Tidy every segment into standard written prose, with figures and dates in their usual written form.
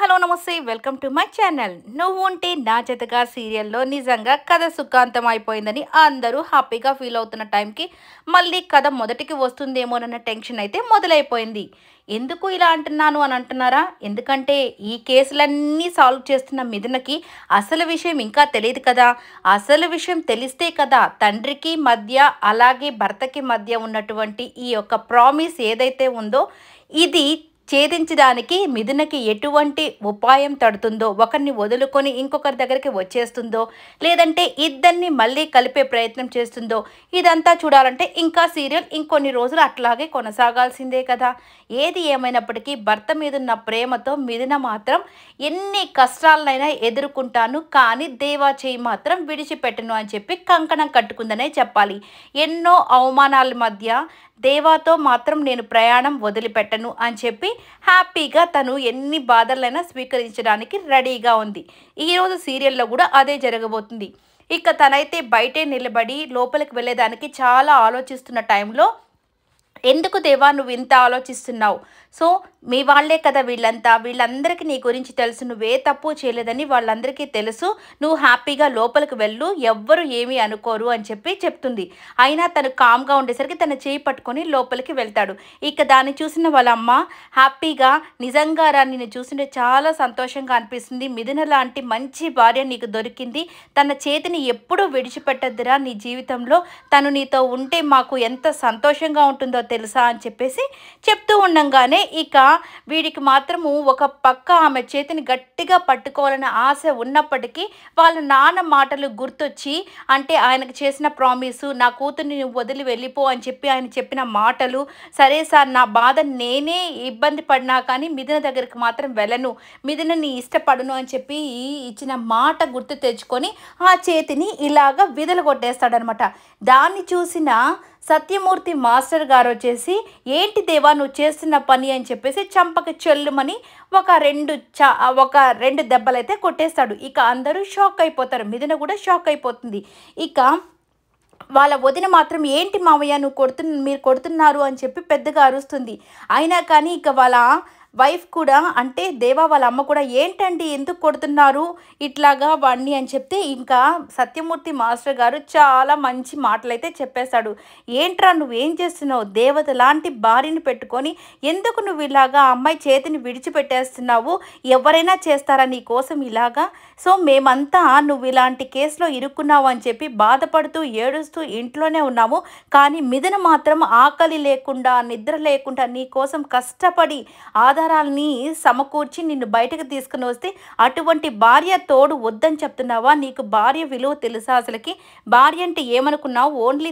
Hello నమస్తే welcome to my channel. నువ్వు ఉంటే నా జతగా సీరియల్లో నిజంగా కథ సుఖాంతం అయిపోయిందని అందరూ హ్యాపీగా ఫీల్ అవుతున్న టైంకి మళ్ళీ కథ మొదటికి వస్తుందేమోనన్న టెన్షన్ అయితే మొదలైపోయింది. ఎందుకు ఇలా అంటున్నాను అని అంటున్నారా? ఎందుకంటే ఈ కేసులన్నీ సాల్వ్ చేస్తున్న మిథునకి అసలు విషయం ఇంకా తెలియదు కదా. అసలు విషయం తెలిస్తే కదా తండ్రికి మధ్య అలాగే భర్తకి మధ్య ఉన్నటువంటి ఈ యొక్క ప్రామిస్ ఏదైతే ఉందో ఇది ఛేదించడానికి మిథునకి ఎటువంటి ఉపాయం తడుతుందో, ఒకరిని వదులుకొని ఇంకొకరి దగ్గరికి వచ్చేస్తుందో, లేదంటే ఇద్దరిని మళ్ళీ కలిపే ప్రయత్నం చేస్తుందో, ఇదంతా చూడాలంటే ఇంకా సీరియల్ ఇంకొన్ని రోజులు అట్లాగే కొనసాగాల్సిందే కదా. ఏది ఏమైనప్పటికీ భర్త మీదున్న ప్రేమతో మిథున మాత్రం ఎన్ని కష్టాలనైనా ఎదుర్కొంటాను, కానీ దేవా చేయి మాత్రం విడిచిపెట్టను అని చెప్పి కంకణం కట్టుకుందనే చెప్పాలి. ఎన్నో అవమానాల మధ్య దేవాతో మాత్రం నేను ప్రయాణం వదిలిపెట్టను అని చెప్పి హ్యాపీగా తను ఎన్ని బాధలైనా స్వీకరించడానికి రెడీగా ఉంది. ఈరోజు సీరియల్లో కూడా అదే జరగబోతుంది. ఇక తనైతే బయటే నిలబడి లోపలికి వెళ్ళేదానికి చాలా ఆలోచిస్తున్న టైంలో, ఎందుకు దేవా నువ్వు ఇంత ఆలోచిస్తున్నావు? సో మీ వాళ్ళే కదా వీళ్ళంతా, వీళ్ళందరికీ నీ గురించి తెలుసు, నువ్వే తప్పు చేయలేదని వాళ్ళందరికీ తెలుసు, నువ్వు హ్యాపీగా లోపలికి వెళ్ళు, ఎవ్వరు ఏమీ అనుకోరు అని చెప్పి చెప్తుంది. అయినా తను కామ్గా ఉండేసరికి తన చేయి పట్టుకొని లోపలికి వెళ్తాడు. ఇక దాన్ని చూసిన వాళ్ళ అమ్మ హ్యాపీగా, నిజంగా రా నిన్ను చూస్తుంటే చాలా సంతోషంగా అనిపిస్తుంది, మిథున లాంటి మంచి భార్య నీకు దొరికింది, తన చేతిని ఎప్పుడూ విడిచిపెట్టద్దురా నీ జీవితంలో, తను నీతో ఉంటే మాకు ఎంత సంతోషంగా ఉంటుందో తెలుసా అని చెప్పేసి చెప్తూ ఉండంగానే ఇక వీడికి మాత్రము ఒక పక్క ఆమె చేతిని గట్టిగా పట్టుకోవాలనే ఆశ ఉన్నప్పటికీ వాళ్ళ నాన్న మాటలు గుర్తొచ్చి, అంటే ఆయనకు చేసిన ప్రామిసు, నా కూతుర్ని నువ్వు వదిలి వెళ్ళిపో అని చెప్పి ఆయన చెప్పిన మాటలు, సరే సార్ నా బాధ నేనే ఇబ్బంది పడినా కానీ మిథున దగ్గరికి మాత్రం వెళ్ళను, మిథునని ఇష్టపడను అని చెప్పి ఇచ్చిన మాట గుర్తు తెచ్చుకొని ఆ చేతిని ఇలాగా విదలగొట్టేస్తాడనమాట. దాన్ని చూసిన సత్యమూర్తి మాస్టర్ గారు వచ్చేసి, ఏంటి దేవా నువ్వు చేస్తున్న పని అని చెప్పేసి చంపక చెల్లుమని ఒక రెండు దెబ్బలైతే కొట్టేస్తాడు. ఇక అందరూ షాక్ అయిపోతారు, మిథున కూడా షాక్ అయిపోతుంది. ఇక వాళ్ళ వదిన మాత్రం, ఏంటి మావయ్య మీరు కొడుతున్నారు అని చెప్పి పెద్దగా అరుస్తుంది. అయినా కానీ ఇక వాళ్ళ వైఫ్ కూడా, అంటే దేవా వాళ్ళ అమ్మ కూడా, ఏంటండి ఎందుకు కొడుతున్నారు ఇట్లాగా వాడిని అని చెప్తే ఇంకా సత్యమూర్తి మాస్టర్ గారు చాలా మంచి మాటలైతే చెప్పేశాడు. ఏంట్రా నువ్వేం చేస్తున్నావు, దేవత లాంటి భార్యని పెట్టుకొని ఎందుకు నువ్వు ఇలాగా అమ్మాయి చేతిని విడిచిపెట్టేస్తున్నావు, ఎవరైనా చేస్తారా నీ కోసం ఇలాగా, సో మేమంతా నువ్వు ఇలాంటి కేసులో ఇరుక్కున్నావు అని చెప్పి బాధపడుతూ ఏడుస్తూ ఇంట్లోనే ఉన్నాము, కానీ మిథున మాత్రం ఆకలి లేకుండా నిద్ర లేకుండా నీ కోసం కష్టపడి ఆధారాలని సమకూర్చి నిన్ను బయటకు తీసుకుని వస్తే అటువంటి భార్య తోడు వద్దని చెప్తున్నావా? నీకు భార్య విలువ తెలుసా? అసలుకి భార్య అంటే ఏమనుకున్నావు? ఓన్లీ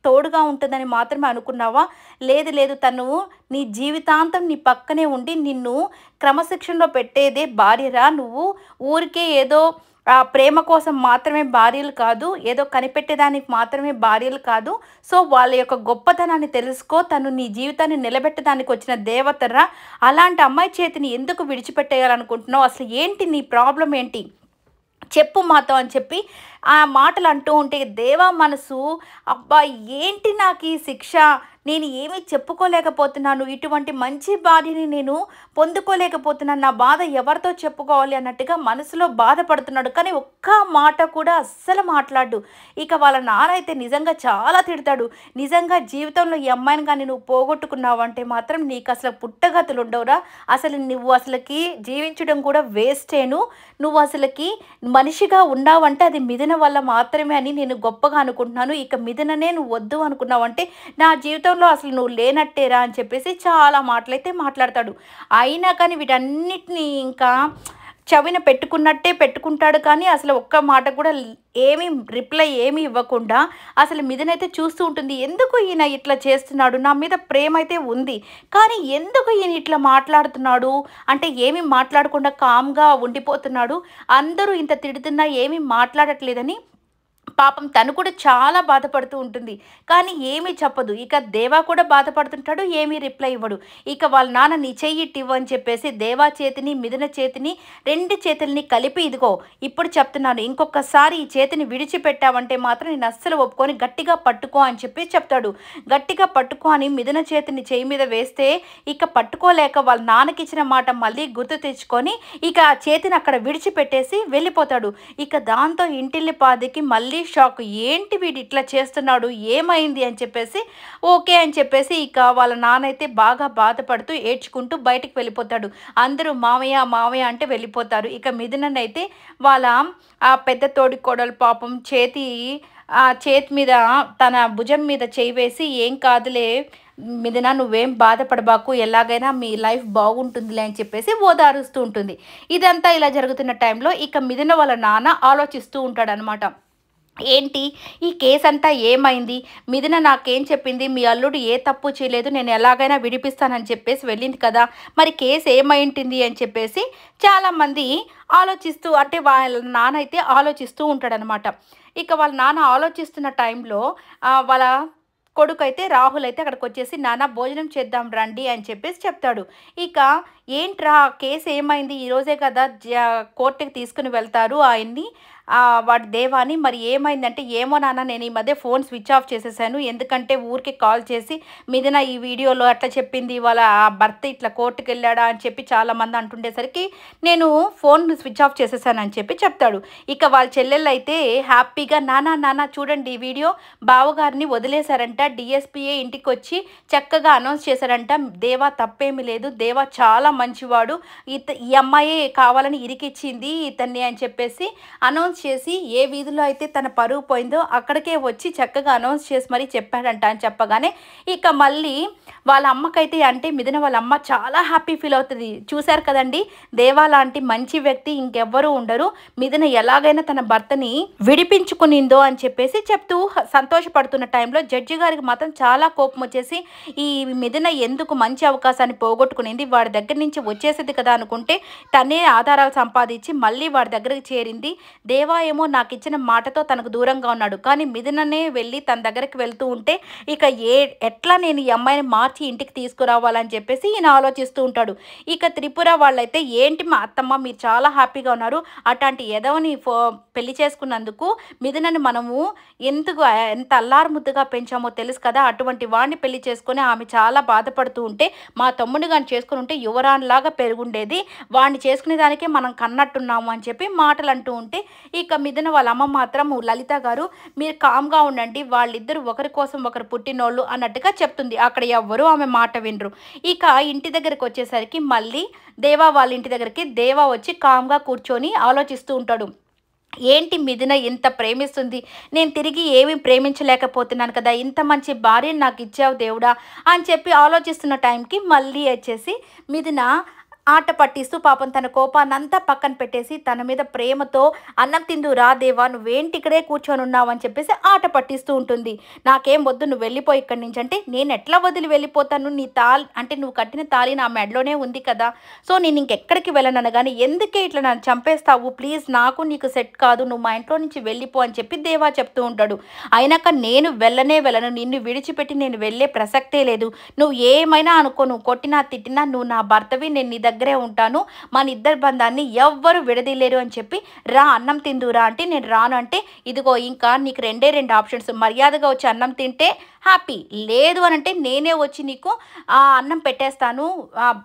తోడుగా ఉంటుందని మాత్రమే అనుకున్నావా? లేదు తను నీ జీవితాంతం నీ పక్కనే ఉండి నిన్ను క్రమశిక్షణలో పెట్టేదే భార్యరా. నువ్వు ఊరికే ఏదో ప్రేమ కోసం మాత్రమే భార్యలు కాదు, ఏదో కనిపెట్టేదానికి మాత్రమే భార్యలు కాదు. సో వాళ్ళ యొక్క గొప్పతనాన్ని తెలుసుకో, తను నీ జీవితాన్ని నిలబెట్టడానికి వచ్చిన దేవతరా. అలాంటి అమ్మాయి చేతిని ఎందుకు విడిచిపెట్టేయాలనుకుంటున్నావు? అసలు ఏంటి నీ ప్రాబ్లం ఏంటి చెప్పు మాతో అని చెప్పి ఆ మాటలు అంటూ ఉంటే దేవా మనసు, అబ్బా ఏంటి నాకు ఈ శిక్ష, నేను ఏమీ చెప్పుకోలేకపోతున్నాను, ఇటువంటి మంచి భార్యని నేను పొందుకోలేకపోతున్నాను, నా బాధ ఎవరితో చెప్పుకోవాలి అన్నట్టుగా మనసులో బాధపడుతున్నాడు. కానీ ఒక్క మాట కూడా అస్సలు మాట్లాడు. ఇక వాళ్ళ నాన్న అయితే నిజంగా చాలా తిడతాడు. నిజంగా జీవితంలో ఈ అమ్మాయిని కానీ నువ్వు పోగొట్టుకున్నావు అంటే మాత్రం నీకు అసలు పుట్టగతులు ఉండవురా, అసలు నువ్వు అసలుకి జీవించడం కూడా వేస్టేను, నువ్వు అసలుకి మనిషిగా ఉన్నావంటే అది మిథున వల్ల మాత్రమే అని నేను గొప్పగా అనుకుంటున్నాను. ఇక మిథుననే నువ్వు వద్దు అనుకున్నావంటే నా జీవితంలో అసలు నువ్వు లేనట్టేరా అని చెప్పేసి చాలా మాటలైతే మాట్లాడతాడు. అయినా కానీ వీటన్నిటినీ ఇంకా చెవిన పెట్టుకున్నట్టే పెట్టుకుంటాడు, కానీ అసలు ఒక్క మాట కూడా రిప్లై ఏమీ ఇవ్వకుండా అసలు మిథునైతే చూస్తూ ఉంటుంది. ఎందుకు ఈయన ఇట్లా చేస్తున్నాడు, నా మీద ప్రేమ అయితే ఉంది కానీ ఎందుకు ఈయన ఇట్లా మాట్లాడుతున్నాడు, అంటే ఏమీ మాట్లాడకుండా కామ్గా ఉండిపోతున్నాడు, అందరూ ఇంత తిడుతున్నా ఏమీ మాట్లాడట్లేదని పాపం తను కూడా చాలా బాధపడుతూ ఉంటుంది. కానీ ఏమీ చెప్పదు. ఇక దేవా కూడా బాధపడుతుంటాడు. ఏమీ రిప్లై ఇవ్వడు. ఇక వాళ్ళ నాన్న నీ చెయ్యి ఇవ్వు అని చెప్పేసి దేవా చేతిని, మిథున చేతిని 2 చేతుల్ని కలిపి ఇదిగో ఇప్పుడు చెప్తున్నాను. ఇంకొకసారి ఈ చేతిని విడిచిపెట్టావంటే మాత్రం నేను అస్సలు ఒప్పుకొని గట్టిగా పట్టుకో అని చెప్పి చెప్తాడు. గట్టిగా పట్టుకో అని మిథున చేతిని చెయ్యి మీద వేస్తే ఇక పట్టుకోలేక వాళ్ళ నాన్నకిచ్చిన మాట మళ్ళీ గుర్తు తెచ్చుకొని ఇక ఆ చేతిని అక్కడ విడిచిపెట్టేసి వెళ్ళిపోతాడు. ఇక దాంతో ఇంటిల్లిపాదికి మళ్ళీ షాక్. ఏంటి వీడు ఇట్లా చేస్తున్నాడు, ఏమైంది అని చెప్పేసి ఓకే అని చెప్పేసి ఇక వాళ్ళ నాన్నైతే బాగా బాధపడుతూ ఏడ్చుకుంటూ బయటికి వెళ్ళిపోతాడు. అందరూ మామయ్య మామయ్య అంటే వెళ్ళిపోతారు. ఇక మిథుననైతే వాళ్ళ ఆ పెద్ద తోడికోడలు పాపం చేతి మీద తన భుజం మీద చేయి వేసి ఏం కాదులే మిథున నువ్వేం బాధపడబాకు, ఎలాగైనా మీ లైఫ్ బాగుంటుందిలే అని చెప్పేసి ఓదారుస్తూ ఉంటుంది. ఇదంతా ఇలా జరుగుతున్న టైంలో ఇక మిథున వాళ్ళ నాన్న ఆలోచిస్తూ ఉంటాడనమాట. ఏంటి ఈ కేసు అంతా ఏమైంది, మిథున నాకేం చెప్పింది, మీ అల్లుడు ఏ తప్పు చేయలేదు, నేను ఎలాగైనా విడిపిస్తానని చెప్పేసి వెళ్ళింది కదా, మరి కేసు ఏమైంటుంది అని చెప్పేసి చాలామంది ఆలోచిస్తూ అంటే వాళ్ళ నాన్న అయితే ఆలోచిస్తూ ఉంటాడనమాట. ఇక వాళ్ళ నాన్న ఆలోచిస్తున్న టైంలో వాళ్ళ కొడుకు అయితే రాహుల్ అయితే అక్కడికి వచ్చేసి నాన్న భోజనం చేద్దాం రండి అని చెప్పేసి చెప్తాడు. ఇక ఏంట్రా కేసు ఏమైంది, ఈరోజే కదా కోర్టుకి తీసుకుని వెళ్తారు ఆయన్ని వాడి దేవాని, మరి ఏమైందంటే ఏమో నాన్న నేను ఈ మధ్య ఫోన్ స్విచ్ ఆఫ్ చేసేసాను, ఎందుకంటే ఊరికి కాల్ చేసి మిథున ఈ వీడియోలో అట్లా చెప్పింది, వాళ్ళ భర్త ఇట్లా కోర్టుకు వెళ్ళాడా అని చెప్పి చాలామంది అంటుండేసరికి నేను ఫోన్ స్విచ్ ఆఫ్ చేసేసాను అని చెప్పి చెప్తాడు. ఇక వాళ్ళ చెల్లెళ్ళు అయితే హ్యాపీగా నాన్న చూడండి ఈ వీడియో బావగారిని వదిలేశారంట, డిఎస్పీఏ ఇంటికి వచ్చి చక్కగా అనౌన్స్ చేశారంట, దేవా తప్పేమీ లేదు, దేవా చాలా మంచివాడు, ఈ అమ్మాయి కావాలని ఇరికిచ్చింది ఇతన్ని అని చెప్పేసి అనౌన్స్ చేసి ఏ వీధిలో అయితే తన పరువు పోయిందో అక్కడికే వచ్చి చక్కగా అనౌన్స్ చేసి మరీ చెప్పాడంట అని చెప్పగానే ఇక మళ్ళీ వాళ్ళ అమ్మకైతే అంటే మిథున వాళ్ళ అమ్మ చాలా హ్యాపీ ఫీల్ అవుతుంది. చూశారు కదండి, దేవా లాంటి మంచి వ్యక్తి ఇంకెవ్వరూ ఉండరు, మిథున ఎలాగైనా తన భర్తని విడిపించుకునిందో అని చెప్పేసి చెప్తూ సంతోషపడుతున్న టైంలో జడ్జి గారికి మాత్రం చాలా కోపం వచ్చేసి ఈ మిథున ఎందుకు మంచి అవకాశాన్ని పోగొట్టుకునింది, వాడి దగ్గర నుంచి వచ్చేసేది కదా అనుకుంటే తనే ఆధారాలు సంపాదించి మళ్ళీ వాడి దగ్గరికి చేరింది, దేవా ఏమో నాకు ఇచ్చిన మాటతో తనకు దూరంగా ఉన్నాడు, కానీ మిథుననే వెళ్ళి తన దగ్గరికి వెళ్తూ ఉంటే ఇక ఎట్లా నేను ఈ అమ్మాయిని మార్చి ఇంటికి తీసుకురావాలని చెప్పేసి ఈయన ఆలోచిస్తూ ఉంటాడు. ఇక త్రిపుర వాళ్ళైతే ఏంటి మా అత్తమ్మ మీరు చాలా హ్యాపీగా ఉన్నారు, అట్లాంటి ఎదవని పెళ్లి చేసుకున్నందుకు మిథునని మనము ఎంత అల్లారు ముద్దుగా పెంచామో తెలుసు కదా, అటువంటి వాడిని పెళ్లి చేసుకొని ఆమె చాలా బాధపడుతూ ఉంటే మా తమ్ముడిని కానీ చేసుకుని ఉంటే యువరానిలాగా పెరుగుండేది, వాడిని చేసుకునే దానికే మనం కన్నట్టున్నాము అని చెప్పి మాటలు అంటూ ఉంటే ఇక మిథున వాళ్ళ అమ్మ మాత్రం లలిత గారు మీరు కామ్గా ఉండండి, వాళ్ళిద్దరు ఒకరి కోసం ఒకరు పుట్టినోళ్ళు అన్నట్టుగా చెప్తుంది. అక్కడ ఎవ్వరూ ఆమె మాట వినరు. ఇక ఇంటి దగ్గరికి వచ్చేసరికి మళ్ళీ దేవా వాళ్ళ ఇంటి దగ్గరికి దేవా వచ్చి కామ్గా కూర్చొని ఆలోచిస్తూ ఉంటాడు. ఏంటి మిథున ఇంత ప్రేమిస్తుంది, నేను తిరిగి ఏమీ ప్రేమించలేకపోతున్నాను కదా, ఇంత మంచి భార్యను నాకు ఇచ్చావు దేవుడా అని చెప్పి ఆలోచిస్తున్న టైంకి మళ్ళీ వచ్చేసి మిథున ఆట పట్టిస్తూ పాపం తన కోపాన్నంతా పక్కన పెట్టేసి తన మీద ప్రేమతో అన్నం తిందు రా దేవా నువ్వేంటి ఇక్కడే కూర్చొని ఉన్నావు అని చెప్పేసి ఆట పట్టిస్తూ ఉంటుంది. నాకేం వద్దు నువ్వు వెళ్ళిపోయి ఇక్కడి నుంచి అంటే నేను ఎట్లా వదిలి వెళ్ళిపోతాను, నీ అంటే నువ్వు కట్టిన తాళి నా మెడలోనే ఉంది కదా, సో నేను ఇంకెక్కడికి వెళ్ళను కానీ ఎందుకే ఇట్లా నన్ను చంపేస్తావు, ప్లీజ్ నాకు నీకు సెట్ కాదు, నువ్వు మా ఇంట్లో నుంచి వెళ్ళిపో అని చెప్పి దేవా చెప్తూ ఉంటాడు. అయినాక నేను వెళ్ళను, నిన్ను విడిచిపెట్టి నేను వెళ్ళే ప్రసక్తే లేదు, నువ్వు ఏమైనా అనుకో, నువ్వు కొట్టినా తిట్టినా నువ్వు నా భర్తవి, నేను నీ దగ్గరే ఉంటాను, మన ఇద్దరి బంధాన్ని ఎవ్వరు విడదీయలేరు అని చెప్పి రా అన్నం తిందురా అంటే నేను రాను అంటే ఇదిగో ఇంకా నీకు 2 ఆప్షన్స్, మర్యాదగా వచ్చి అన్నం తింటే హ్యాపీ, లేదు అని అంటే నేనే వచ్చి నీకు అన్నం పెట్టేస్తాను,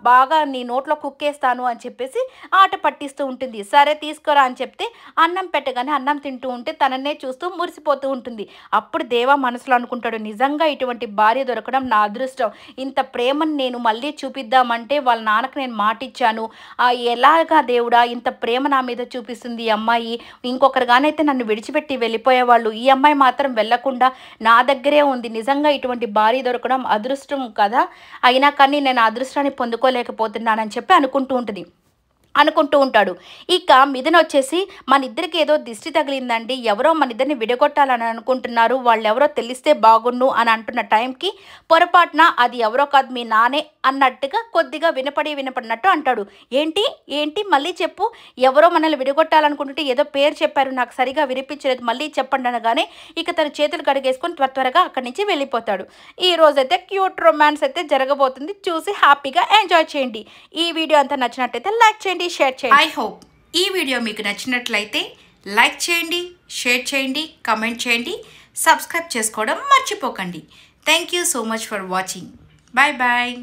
బాగా నీ నోట్లో కుక్కేస్తాను అని చెప్పేసి ఆట పట్టిస్తూ ఉంటుంది. సరే తీసుకోరా అని చెప్తే అన్నం పెట్టగానే అన్నం తింటూ ఉంటే తననే చూస్తూ మురిసిపోతూ ఉంటుంది. అప్పుడు దేవా మనసులో అనుకుంటాడు, నిజంగా ఇటువంటి భార్య దొరకడం నా అదృష్టం, ఇంత ప్రేమను నేను మళ్ళీ చూపిద్దామంటే వాళ్ళ నాన్నకు నేను మాటిచ్చాను, ఎలాగా దేవుడా ఇంత ప్రేమ నా మీద చూపిస్తుంది ఈ అమ్మాయి, ఇంకొకరుగానైతే నన్ను విడిచిపెట్టి వెళ్ళిపోయేవాళ్ళు, ఈ అమ్మాయి మాత్రం వెళ్లకుండా నా దగ్గరే ఉంది, నిజంగా ఇటువంటి భార్య దొరకడం అదృష్టం కదా, అయినా కానీ నేను అదృష్టాన్ని పొందుకోలేకపోతున్నానని చెప్పి అనుకుంటూ ఉంటుంది. అనుకుంటూ ఉంటాడు. ఇక మిథున్ వచ్చేసి మన ఇద్దరికి ఏదో దిష్టి తగిలిందండి, ఎవరో మన ఇద్దరిని విడగొట్టాలని అనుకుంటున్నారు, వాళ్ళు ఎవరో తెలిస్తే బాగుండు అని అంటున్న టైంకి పొరపాటున అది ఎవరో కాదు మీ నానే అన్నట్టుగా కొద్దిగా వినపడినట్టు అంటాడు. ఏంటి ఏంటి మళ్ళీ చెప్పు, ఎవరో మనల్ని విడగొట్టాలనుకుంటుంటే ఏదో పేరు చెప్పారు, నాకు సరిగా వినిపించలేదు, మళ్ళీ చెప్పండి అనగానే ఇక తన చేతులు కడిగేసుకొని త్వరగా అక్కడి నుంచి వెళ్ళిపోతాడు. ఈ రోజైతే క్యూట్ రొమాన్స్ అయితే జరగబోతుంది, చూసి హ్యాపీగా ఎంజాయ్ చేయండి. ఈ వీడియో అంతా నచ్చినట్టయితే లైక్ చేయండి, షేర్ చేయండి. ఐ హోప్ ఈ వీడియో మీకు నచ్చినట్లయితే లైక్ చేయండి, షేర్ చేయండి, కామెంట్ చేయండి, సబ్స్క్రైబ్ చేసుకోవడం మర్చిపోకండి. Thank you so much for watching. Bye bye.